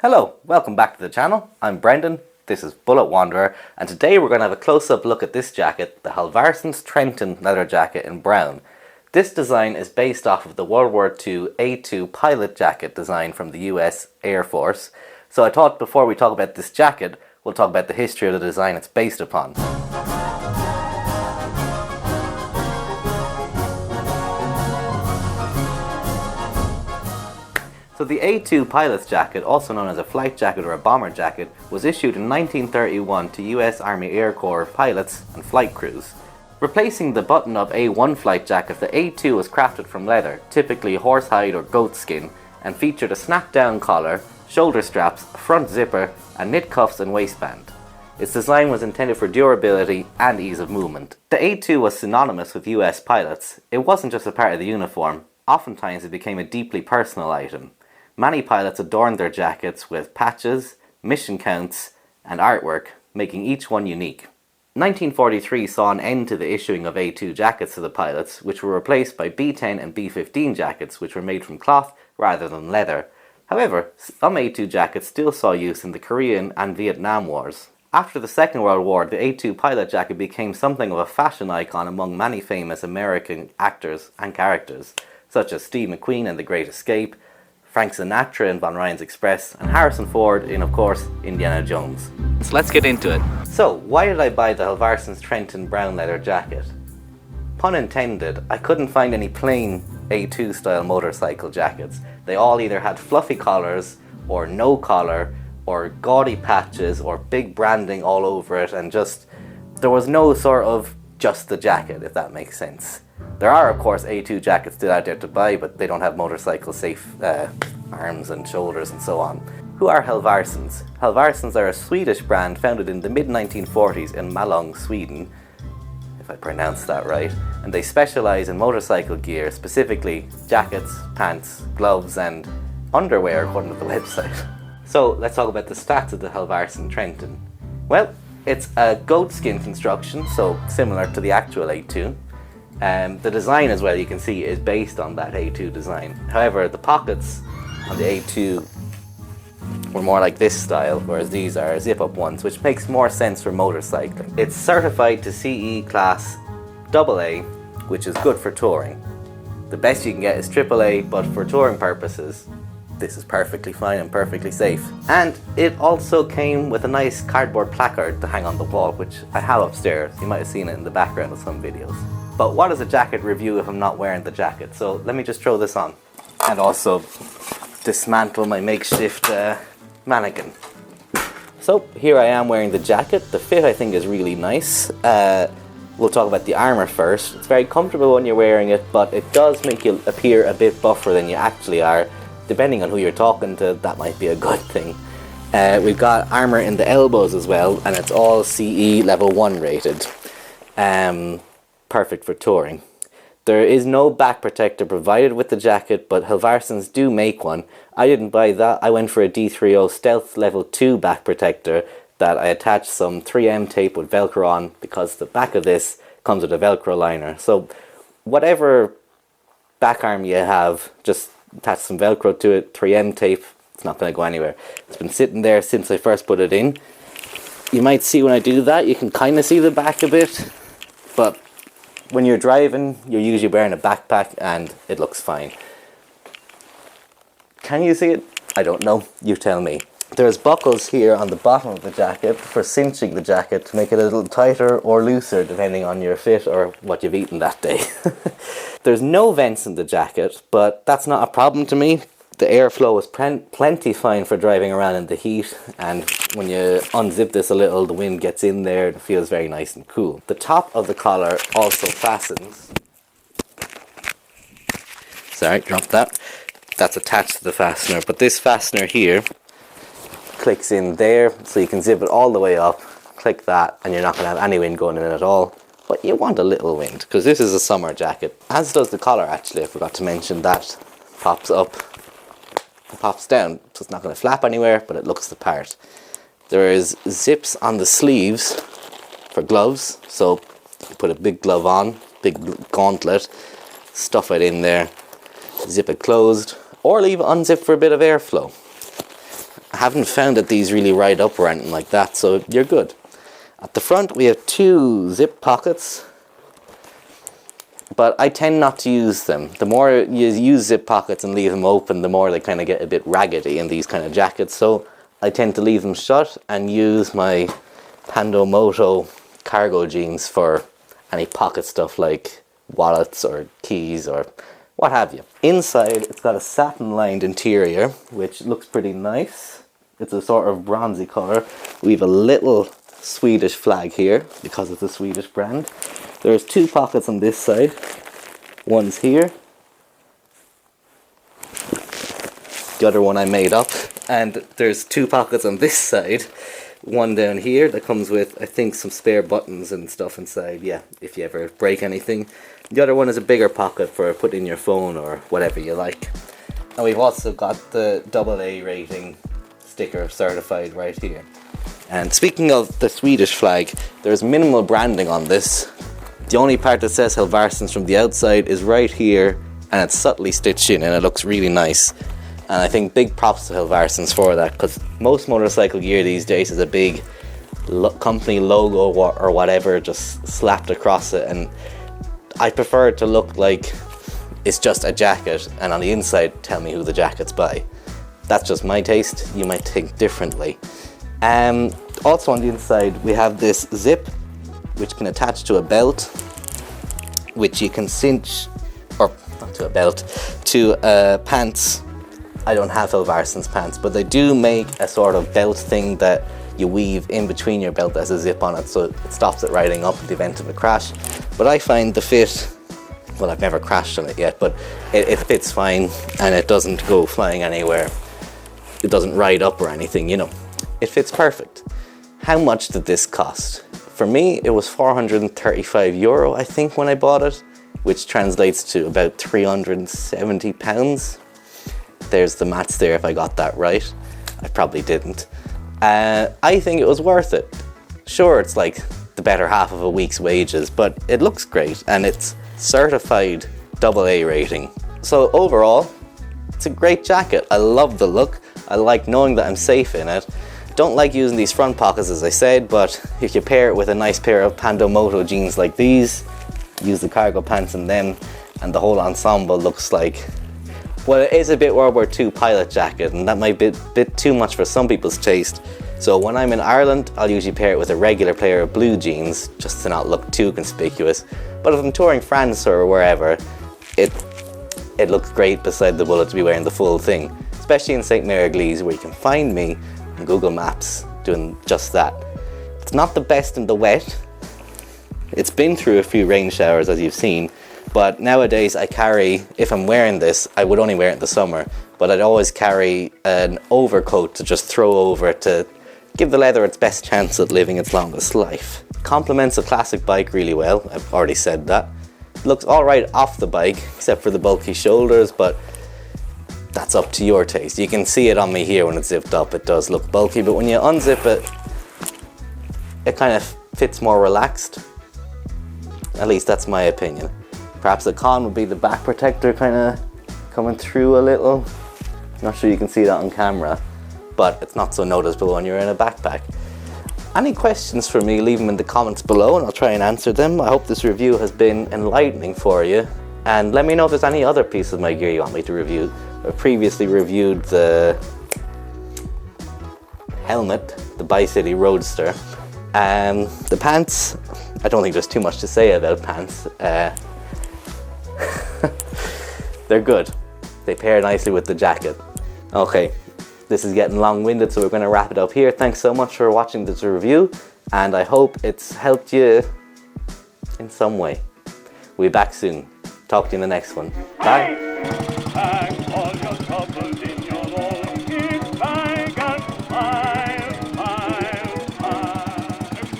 Hello, welcome back to the channel. I'm Brendan, this is Bullet Wanderer, and today we're going to have a close-up look at this jacket, the Halvarssons Trenton Leather Jacket in brown. This design is based off of the World War II A2 pilot jacket design from the US Air Force. So I thought before we talk about this jacket, we'll talk about the history of the design it's based upon. So the A2 pilot's jacket, also known as a flight jacket or a bomber jacket, was issued in 1931 to US Army Air Corps pilots and flight crews. Replacing the button-up A1 flight jacket, the A2 was crafted from leather, typically horsehide or goat skin, and featured a snap-down collar, shoulder straps, a front zipper, and knit cuffs and waistband. Its design was intended for durability and ease of movement. The A2 was synonymous with US pilots. It wasn't just a part of the uniform. Oftentimes it became a deeply personal item. Many pilots adorned their jackets with patches, mission counts, and artwork, making each one unique. 1943 saw an end to the issuing of A2 jackets to the pilots, which were replaced by B10 and B15 jackets, which were made from cloth rather than leather. However, some A2 jackets still saw use in the Korean and Vietnam Wars. After the Second World War, the A2 pilot jacket became something of a fashion icon among many famous American actors and characters, such as Steve McQueen in The Great Escape, Frank Sinatra in Von Ryan's Express, and Harrison Ford in, of course, Indiana Jones. So let's get into it. So, why did I buy the Halvarssons Trenton brown leather jacket? Pun intended, I couldn't find any plain A2 style motorcycle jackets. They all either had fluffy collars, or no collar, or gaudy patches, or big branding all over it, and just, there was no sort of just the jacket, if that makes sense. There are, of course, A2 jackets still out there to buy, but they don't have motorcycle safe arms and shoulders and so on. Who are Halvarssons? Halvarssons are a Swedish brand founded in the mid-1940s in Malung, Sweden, if I pronounced that right, and they specialise in motorcycle gear, specifically jackets, pants, gloves and underwear according to the website. So let's talk about the stats of the Halvarssons Trenton. Well, it's a goatskin construction, so similar to the actual A2. The design as well, you can see, is based on that A2 design. However, the pockets on the A2 were more like this style, whereas these are zip-up ones, which makes more sense for motorcycling. It's certified to CE class AA, which is good for touring. The best you can get is AAA, but for touring purposes, this is perfectly fine and perfectly safe. And it also came with a nice cardboard placard to hang on the wall, which I have upstairs. You might have seen it in the background of some videos. But what is a jacket review if I'm not wearing the jacket? So let me just throw this on and also dismantle my makeshift mannequin. So here I am wearing the jacket. The fit I think is really nice. We'll talk about the armour first. It's very comfortable when you're wearing it, but it does make you appear a bit buffer than you actually are. Depending on who you're talking to, that might be a good thing. We've got armour in the elbows as well, and it's all CE level 1 rated. Perfect for touring. There is no back protector provided with the jacket, but Halvarssons do make one. I didn't buy that. I went for a D30 Stealth level 2 back protector that I attached some 3M tape with Velcro on, because the back of this comes with a Velcro liner. So whatever back arm you have, just attach some Velcro to it, 3M tape, it's not going to go anywhere. It's been sitting there since I first put it in. You might see when I do that, you can kind of see the back a bit, but when you're driving, you're usually wearing a backpack and it looks fine. Can you see it? I don't know, you tell me. There's buckles here on the bottom of the jacket for cinching the jacket to make it a little tighter or looser depending on your fit or what you've eaten that day. There's no vents in the jacket, but that's not a problem to me. The airflow is plenty fine for driving around in the heat, and when you unzip this a little, the wind gets in there and it feels very nice and cool. The top of the collar also fastens. Sorry, dropped that. That's attached to the fastener, but this fastener here clicks in there, so you can zip it all the way up, click that, and you're not going to have any wind going in at all. But you want a little wind, because this is a summer jacket. As does the collar, actually. I forgot to mention that. Pops up, pops down, so it's not going to flap anywhere, but it looks the part. There is zips on the sleeves for gloves, so you put a big glove on, big gauntlet, stuff it in there, zip it closed, or leave it unzipped for a bit of airflow. I haven't found that these really ride up or anything like that, so you're good. At the front we have 2 zip pockets, but I tend not to use them. The more you use zip pockets and leave them open, the more they kind of get a bit raggedy in these kind of jackets, so I tend to leave them shut and use my Pandomoto cargo jeans for any pocket stuff like wallets or keys or what have you. Inside it's got a satin lined interior which looks pretty nice. It's a sort of bronzy colour. We have a little Swedish flag here because it's a Swedish brand. There's 2 pockets on this side. One's here. The other one I made up. And there's 2 pockets on this side. One down here that comes with, I think, some spare buttons and stuff inside. Yeah, if you ever break anything. The other one is a bigger pocket for putting your phone or whatever you like. And we've also got the AA rating sticker certified right here. And speaking of the Swedish flag, there's minimal branding on this. The only part that says Halvarssons from the outside is right here, and it's subtly stitched in and it looks really nice. And I think big props to Halvarssons for that, because most motorcycle gear these days is a big company logo or whatever just slapped across it, and I prefer it to look like it's just a jacket and on the inside tell me who the jacket's by. That's just my taste, you might think differently. Also on the inside we have this zip which can attach to a belt, which you can cinch, or not to a belt, to pants. I don't have Halvarssons pants, but they do make a sort of belt thing that you weave in between your belt. There's a zip on it, so it stops it riding up in the event of a crash. But I find the fit, well, I've never crashed on it yet, but it fits fine and it doesn't go flying anywhere. It doesn't ride up or anything, you know. It fits perfect. How much did this cost? For me, it was €435, I think, when I bought it, which translates to about £370. There's the maths there if I got that right. I probably didn't. I think it was worth it. Sure, it's like the better half of a week's wages, but it looks great and it's certified AA rating. So overall, it's a great jacket. I love the look. I like knowing that I'm safe in it. Don't like using these front pockets, as I said, but if you pair it with a nice pair of Pandomoto jeans like these, use the cargo pants in them, and the whole ensemble looks like, well, it is a bit World War II pilot jacket, and that might be a bit too much for some people's taste. So when I'm in Ireland, I'll usually pair it with a regular pair of blue jeans, just to not look too conspicuous. But if I'm touring France or wherever, it looks great beside the bullet to be wearing the full thing. Especially in St. Mary Église, where you can find me on Google Maps doing just that. It's not the best in the wet. It's been through a few rain showers, as you've seen. But nowadays I carry, if I'm wearing this, I would only wear it in the summer, but I'd always carry an overcoat to just throw over to give the leather its best chance at living its longest life. Complements a classic bike really well, I've already said that. Looks alright off the bike, except for the bulky shoulders, but that's up to your taste. You can see it on me here when it's zipped up, it does look bulky, but when you unzip it, it kind of fits more relaxed. At least that's my opinion. Perhaps a con would be the back protector kind of coming through a little. Not sure you can see that on camera, but it's not so noticeable when you're in a backpack. Any questions for me, leave them in the comments below and I'll try and answer them. I hope this review has been enlightening for you. And let me know if there's any other piece of my gear you want me to review. I previously reviewed the helmet, the Bi-City Roadster. The pants, I don't think there's too much to say about pants. They're good. They pair nicely with the jacket. Okay, this is getting long-winded, so we're going to wrap it up here. Thanks so much for watching this review, and I hope it's helped you in some way. We'll be back soon. Talk to you in the next one. Bye.